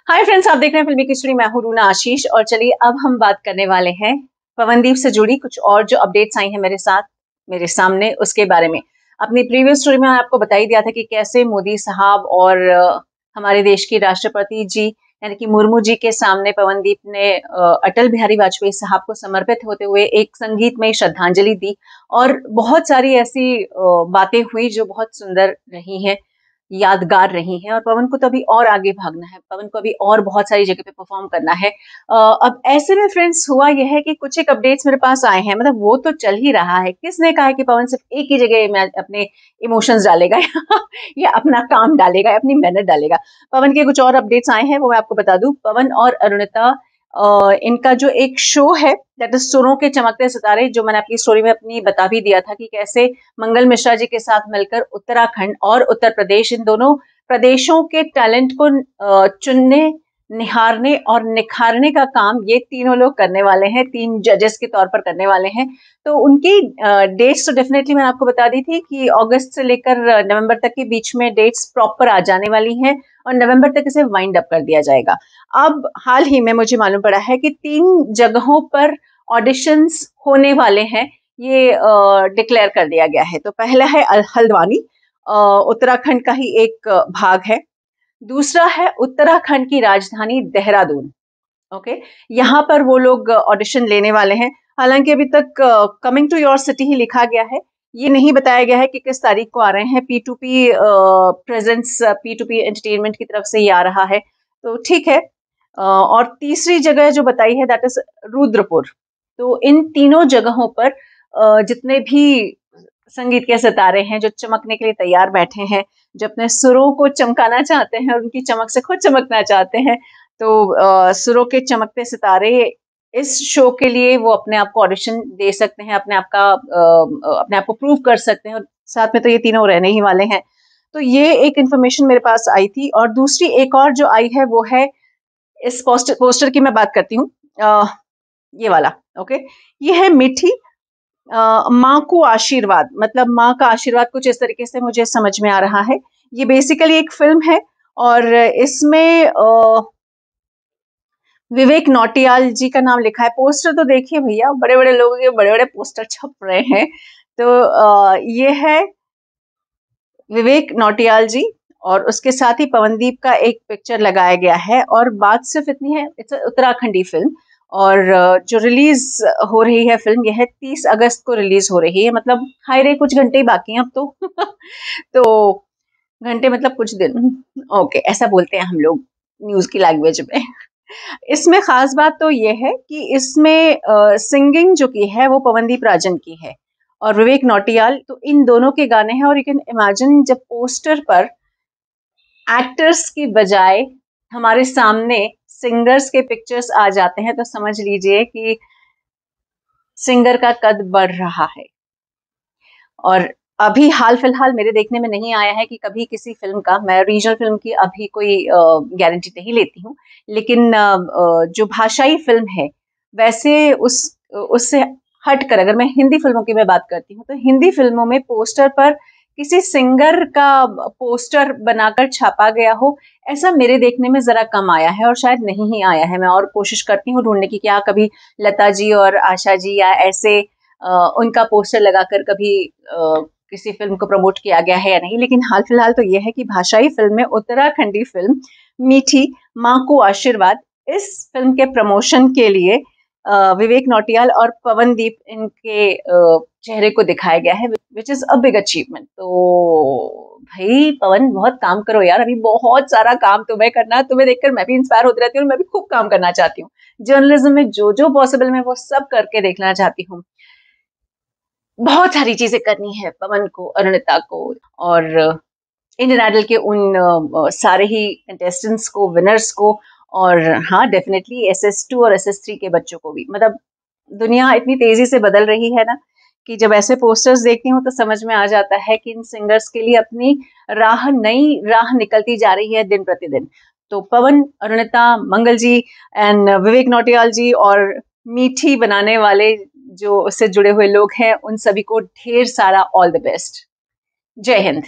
Hi friends, आप देख रहे हैं फिल्मी खिचड़ी। मैं हूं रूना आशीष और चलिए अब हम बात करने वाले हैं पवनदीप से जुड़ी कुछ और जो अपडेट्स आई हैं मेरे सामने उसके बारे में। अपनी प्रीवियस स्टोरी में आपको बता ही दिया था कि कैसे मोदी साहब और हमारे देश की राष्ट्रपति जी यानी कि मुर्मू जी के सामने पवनदीप ने अटल बिहारी वाजपेयी साहब को समर्पित होते हुए एक संगीतमय श्रद्धांजलि दी और बहुत सारी ऐसी बातें हुई जो बहुत सुंदर रही हैं, यादगार रही हैं। और पवन को तो अभी और आगे भागना है, पवन को अभी और बहुत सारी जगह पे परफॉर्म करना है। अब ऐसे में फ्रेंड्स हुआ यह है कि कुछ एक अपडेट्स मेरे पास आए हैं, मतलब वो तो चल ही रहा है। किसने कहा है कि पवन सिर्फ एक ही जगह में अपने इमोशंस डालेगा या अपना काम डालेगा या अपनी मेहनत डालेगा। पवन के कुछ और अपडेट्स आए हैं, वो मैं आपको बता दूं। पवन और अरुणिता इनका जो एक शो है दैट इज सुरों के चमकते सितारे, जो मैंने अपनी स्टोरी में अपनी बता भी दिया था कि कैसे मंगल मिश्रा जी के साथ मिलकर उत्तराखंड और उत्तर प्रदेश, इन दोनों प्रदेशों के टैलेंट को चुनने, निहारने और निखारने का काम ये तीनों लोग करने वाले हैं, तीन जजेस के तौर पर करने वाले हैं। तो उनकी डेट्स तो डेफिनेटली मैंने आपको बता दी थी कि अगस्त से लेकर नवंबर तक के बीच में डेट्स प्रॉपर आ जाने वाली हैं और नवंबर तक इसे वाइंड अप कर दिया जाएगा। अब हाल ही में मुझे मालूम पड़ा है कि 3 जगहों पर ऑडिशंस होने वाले हैं, ये डिक्लेयर कर दिया गया है। तो पहला है हल्द्वानी, उत्तराखंड का ही एक भाग है। दूसरा है उत्तराखंड की राजधानी देहरादून। ओके, यहाँ पर वो लोग ऑडिशन लेने वाले हैं। हालांकि अभी तक कमिंग टू योर सिटी ही लिखा गया है, ये नहीं बताया गया है कि किस तारीख को आ रहे हैं। P2P प्रेजेंस, P2P एंटरटेनमेंट की तरफ से ये आ रहा है, तो ठीक है। और तीसरी जगह जो बताई है दैट इज रुद्रपुर। तो इन तीनों जगहों पर जितने भी संगीत के सितारे हैं जो चमकने के लिए तैयार बैठे हैं, जो अपने सुरों को चमकाना चाहते हैं और उनकी चमक से खुद चमकना चाहते हैं, तो सुरों के चमकते सितारे इस शो के लिए वो अपने आप को ऑडिशन दे सकते हैं, अपने आप को प्रूव कर सकते हैं। और साथ में तो ये तीनों रहने ही वाले हैं। तो ये एक इंफॉर्मेशन मेरे पास आई थी। और दूसरी एक और जो आई है वो है, इस पोस्टर की मैं बात करती हूँ, ये वाला। ओके, ये है मीठी माँ को आशीर्वाद, मतलब माँ का आशीर्वाद, कुछ इस तरीके से मुझे समझ में आ रहा है। ये बेसिकली एक फिल्म है और इसमें विवेक नौटियाल जी का नाम लिखा है। पोस्टर तो देखिए भैया, बड़े बड़े लोगों के बड़े बड़े पोस्टर छप रहे हैं। तो ये है विवेक नौटियाल जी और उसके साथ ही पवनदीप का एक पिक्चर लगाया गया है। और बात सिर्फ इतनी है, इट्स उत्तराखंडी फिल्म। और जो रिलीज हो रही है फिल्म, यह 30 अगस्त को रिलीज हो रही है। मतलब हाय रे, कुछ घंटे ही बाकी हैं अब तो तो घंटे मतलब कुछ दिन, ओके ऐसा बोलते हैं हम लोग न्यूज की लैंग्वेज में। इसमें खास बात तो ये है कि इसमें सिंगिंग जो की है वो पवनदीप राजन की है और विवेक नौटियाल, तो इन दोनों के गाने हैं। और यू कैन इमेजिन, जब पोस्टर पर एक्टर्स की बजाय हमारे सामने सिंगर्स के पिक्चर्स आ जाते हैं, तो समझ लीजिए कि सिंगर का कद बढ़ रहा है। और अभी हाल फिलहाल मेरे देखने में नहीं आया है कि कभी किसी फिल्म का, मैं रीजनल फिल्म की अभी कोई गारंटी नहीं लेती हूँ, लेकिन जो भाषाई फिल्म है वैसे उससे हटकर अगर मैं हिंदी फिल्मों की मैं बात करती हूँ, तो हिंदी फिल्मों में पोस्टर पर किसी सिंगर का पोस्टर बनाकर छापा गया हो, ऐसा मेरे देखने में जरा कम आया है और शायद नहीं ही आया है। मैं और कोशिश करती हूँ ढूंढने की, क्या कभी लता जी और आशा जी या ऐसे उनका पोस्टर लगाकर कभी किसी फिल्म को प्रमोट किया गया है या नहीं। लेकिन हाल फिलहाल तो यह है कि भाषाई फिल्म में उत्तराखंडी फिल्म मीठी माँ को आशीर्वाद, इस फिल्म के प्रमोशन के लिए विवेक नौटियाल और पवनदीप इनके चेहरे को दिखाया गया है, which is a big achievement. तो भाई पवन, बहुत काम करो यार, अभी बहुत सारा काम तुम्हें करना है। तुम्हें देखकर मैं भी इंस्पायर होती रहती हूँ, मैं भी खूब काम करना चाहती हूँ। जर्नलिज्म में जो जो पॉसिबल मैं वो सब करके देखना चाहती हूँ। बहुत सारी चीजें करनी है पवन को, अरुणिता को और इंडियन आइडल के उन सारे ही कंटेस्टेंट्स को, विनर्स को, और हाँ डेफिनेटली SS2 और SS3 के बच्चों को भी। मतलब दुनिया इतनी तेजी से बदल रही है ना कि जब ऐसे पोस्टर्स देखती हूँ तो समझ में आ जाता है कि इन सिंगर्स के लिए अपनी नई राह निकलती जा रही है दिन प्रतिदिन। तो पवन, अरुणिता, मंगल जी एंड विवेक नौटियाल जी और मीठी बनाने वाले जो उससे जुड़े हुए लोग हैं, उन सभी को ढेर सारा ऑल द बेस्ट। जय हिंद।